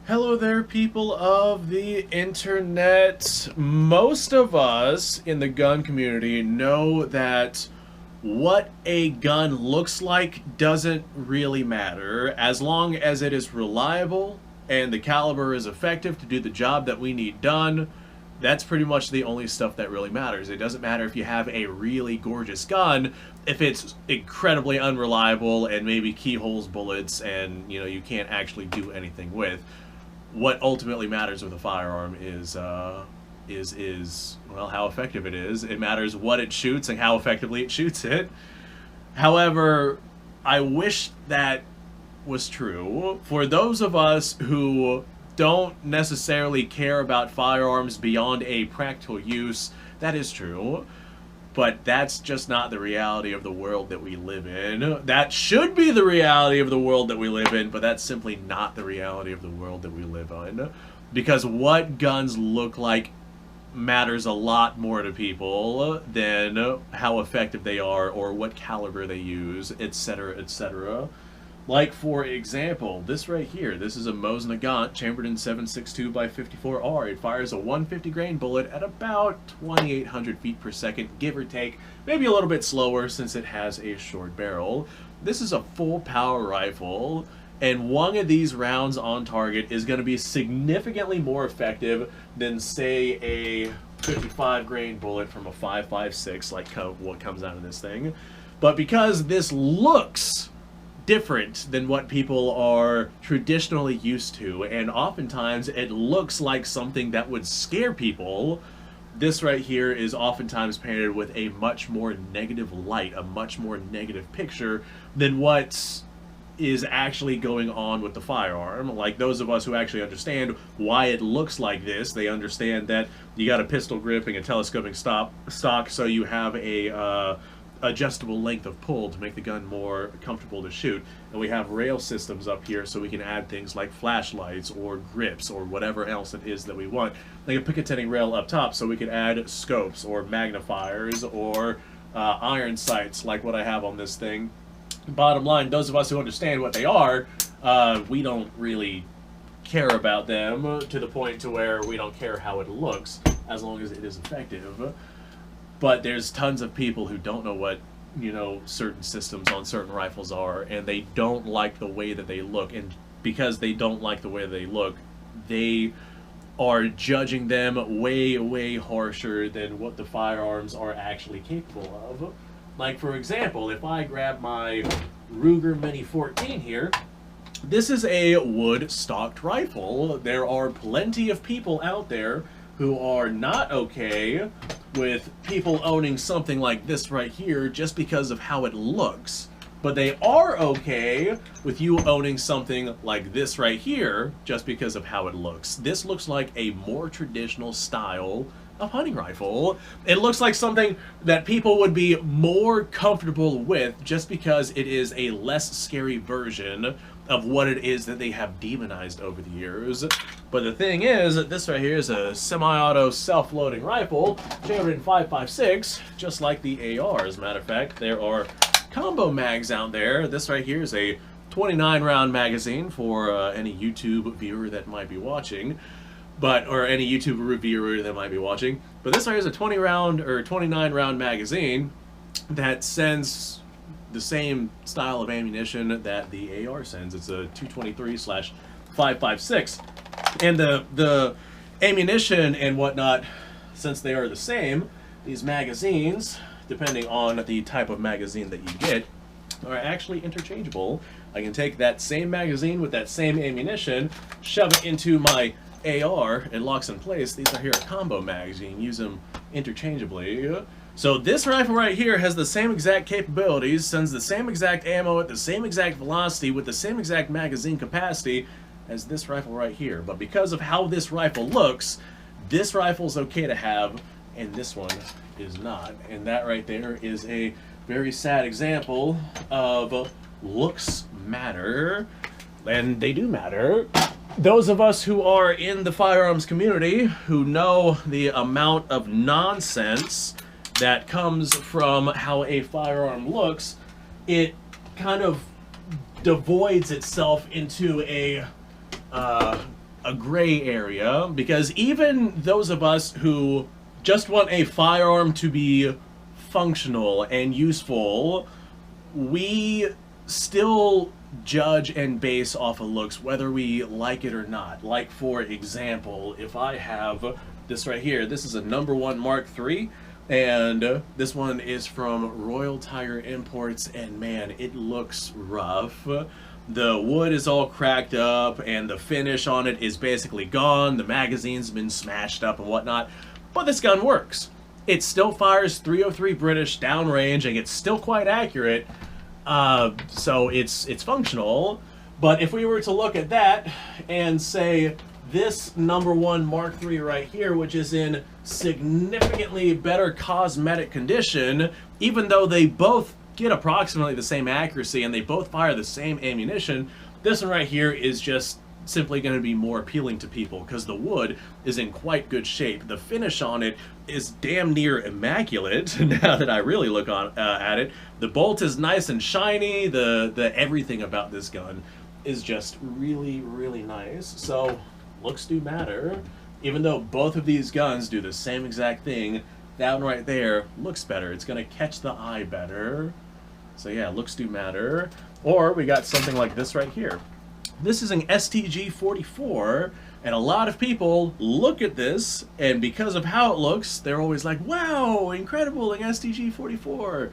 Hello there, people of the internet. Most of us in the gun community know that what a gun looks like doesn't really matter as long as it is reliable and the caliber is effective to do the job that we need done. That's pretty much the only stuff that really matters. It doesn't matter if you have a really gorgeous gun if it's incredibly unreliable and maybe keyholes bullets and you can't actually do anything with. What ultimately matters with a firearm is well, how effective it is. It matters what it shoots and how effectively it shoots it. However, I wish that was true for those of us who don't necessarily care about firearms beyond a practical use. That is true, but that's just not the reality of the world that we live in. That should be the reality of the world that we live in, but that's simply not the reality of the world that we live in. Because what guns look like matters a lot more to people than how effective they are or what caliber they use, etc., etc. Like, for example, this right here. This is a Mosin Nagant chambered in 7.62 by 54R. It fires a 150 grain bullet at about 2,800 feet per second, give or take. Maybe a little bit slower since it has a short barrel. This is a full power rifle, and one of these rounds on target is going to be significantly more effective than, say, a 55 grain bullet from a 5.56, like what comes out of this thing. But because this looks different than what people are traditionally used to, and oftentimes it looks like something that would scare people, this right here is oftentimes painted with a much more negative light, a much more negative picture than what is actually going on with the firearm. Like, those of us who actually understand why it looks like this, they understand that you got a pistol gripping and telescoping stock, so you have a adjustable length of pull to make the gun more comfortable to shoot, and we have rail systems up here so we can add things like flashlights or grips or whatever else it is that we want, like a Picatinny rail up top so we can add scopes or magnifiers or iron sights like what I have on this thing. Bottom line, those of us who understand what they are, we don't really care about them to the point to where we don't care how it looks as long as it is effective. But there's tons of people who don't know what, certain systems on certain rifles are, and they don't like the way that they look. And because they don't like the way they look, they are judging them way, way harsher than what the firearms are actually capable of. Like, for example, if I grab my Ruger Mini 14 here, this is a wood-stocked rifle. There are plenty of people out there who are not okay with people owning something like this right here just because of how it looks. But they are okay with you owning something like this right here just because of how it looks. This looks like a more traditional style of hunting rifle. It looks like something that people would be more comfortable with just because it is a less scary version of what it is that they have demonized over the years. But the thing is, this right here is a semi-auto self-loading rifle, chambered in 5.56, just like the AR. As a matter of fact, there are combo mags out there. This right here is a 29-round magazine for any YouTube viewer that might be watching, or any YouTube reviewer that might be watching. But this right here is a 20-round or 29-round magazine that sends the same style of ammunition that the AR sends. It's a 223/5.56, and the ammunition and whatnot, since they are the same, these magazines, depending on the type of magazine that you get, are actually interchangeable. I can take that same magazine with that same ammunition, shove it into my AR, it locks in place. These are here are combo mags. You can use them interchangeably. So this rifle right here has the same exact capabilities, sends the same exact ammo at the same exact velocity with the same exact magazine capacity as this rifle right here. But because of how this rifle looks, this rifle's okay to have, and this one is not. And that right there is a very sad example of looks matter, and they do matter. Those of us who are in the firearms community, who know the amount of nonsense that comes from how a firearm looks, it kind of devoids itself into a a gray area, because even those of us who just want a firearm to be functional and useful, we still judge and base off of looks whether we like it or not. Like, for example, if I have this right here, this is a #1 Mark III, and this one is from Royal Tiger Imports, and man, it looks rough. The wood is all cracked up, and the finish on it is basically gone. The magazine's been smashed up and whatnot, but this gun works. It still fires .303 British downrange, and it's still quite accurate. So it's functional. But if we were to look at that and say this #1 Mark III right here, which is in significantly better cosmetic condition, even though they both get approximately the same accuracy and they both fire the same ammunition, this one right here is just simply going to be more appealing to people because the wood is in quite good shape. The finish on it is damn near immaculate now that I really look on at it. The bolt is nice and shiny. The everything about this gun is just really, really nice. So looks do matter. Even though both of these guns do the same exact thing, that one right there looks better. It's going to catch the eye better. So yeah, looks do matter. Or we got something like this right here. This is an STG-44, and a lot of people look at this, and because of how it looks, they're always like, wow, incredible, an STG-44.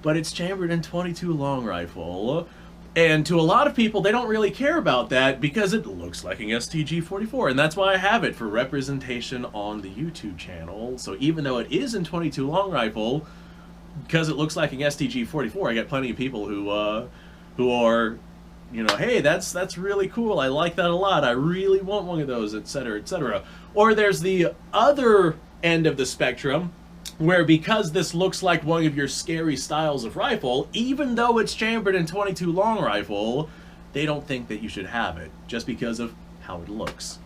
But it's chambered in .22 long rifle. And to a lot of people, they don't really care about that because it looks like an STG-44, and that's why I have it for representation on the YouTube channel. So even though it is in .22 long rifle, because it looks like an STG-44, I get plenty of people who are, you know, hey, that's really cool. I like that a lot. I really want one of those, etc., etc. Or there's the other end of the spectrum, where because this looks like one of your scary styles of rifle, even though it's chambered in .22 long rifle, they don't think that you should have it, just because of how it looks.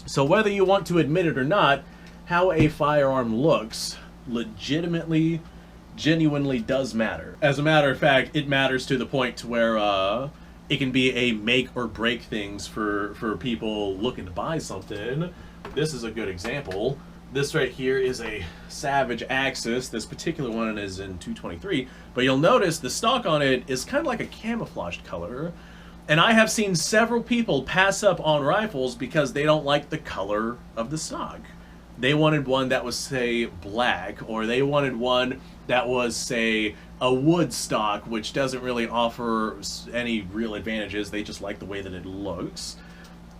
So whether you want to admit it or not, how a firearm looks legitimately, genuinely does matter. As a matter of fact, it matters to the point to where it can be a make or break things for people looking to buy something. This is a good example. This right here is a Savage Axis. This particular one is in 223, but you'll notice the stock on it is kind of like a camouflaged color. And I have seen several people pass up on rifles because they don't like the color of the stock. They wanted one that was, say, black, or they wanted one that was, say, a wood stock, which doesn't really offer any real advantages. They just like the way that it looks.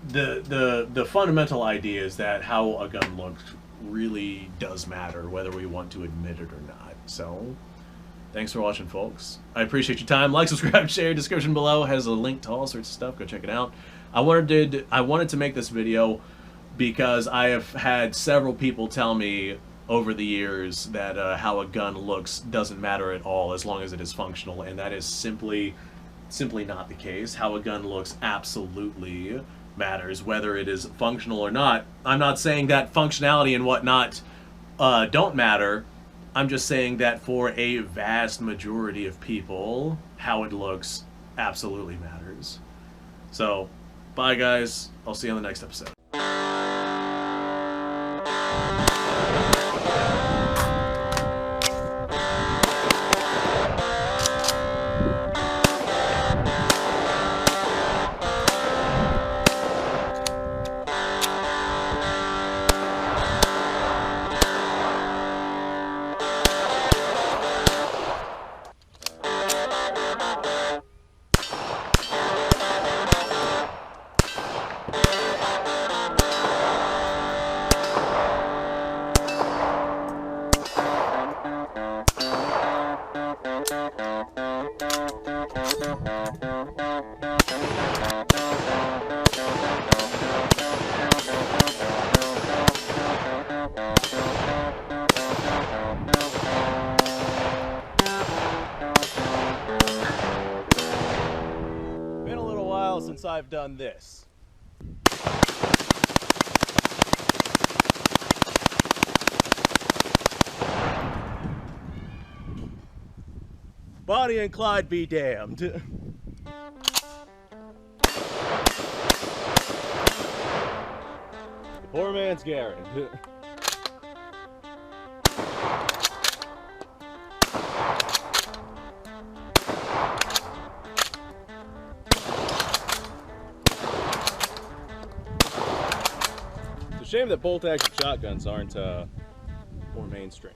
The fundamental idea is that how a gun looks really does matter, whether we want to admit it or not. So, thanks for watching, folks. I appreciate your time. Like, subscribe, share. Description below has a link to all sorts of stuff. Go check it out. I wanted to make this video because I have had several people tell me over the years that how a gun looks doesn't matter at all as long as it is functional, and that is simply not the case. How a gun looks absolutely matters, whether it is functional or not. I'm not saying that functionality and whatnot don't matter. I'm just saying that for a vast majority of people, how it looks absolutely matters. So, bye guys. I'll see you on the next episode. Been a little while since I've done this. Bonnie and Clyde be damned. Poor man's Gary. It's a shame that bolt-action shotguns aren't more mainstream.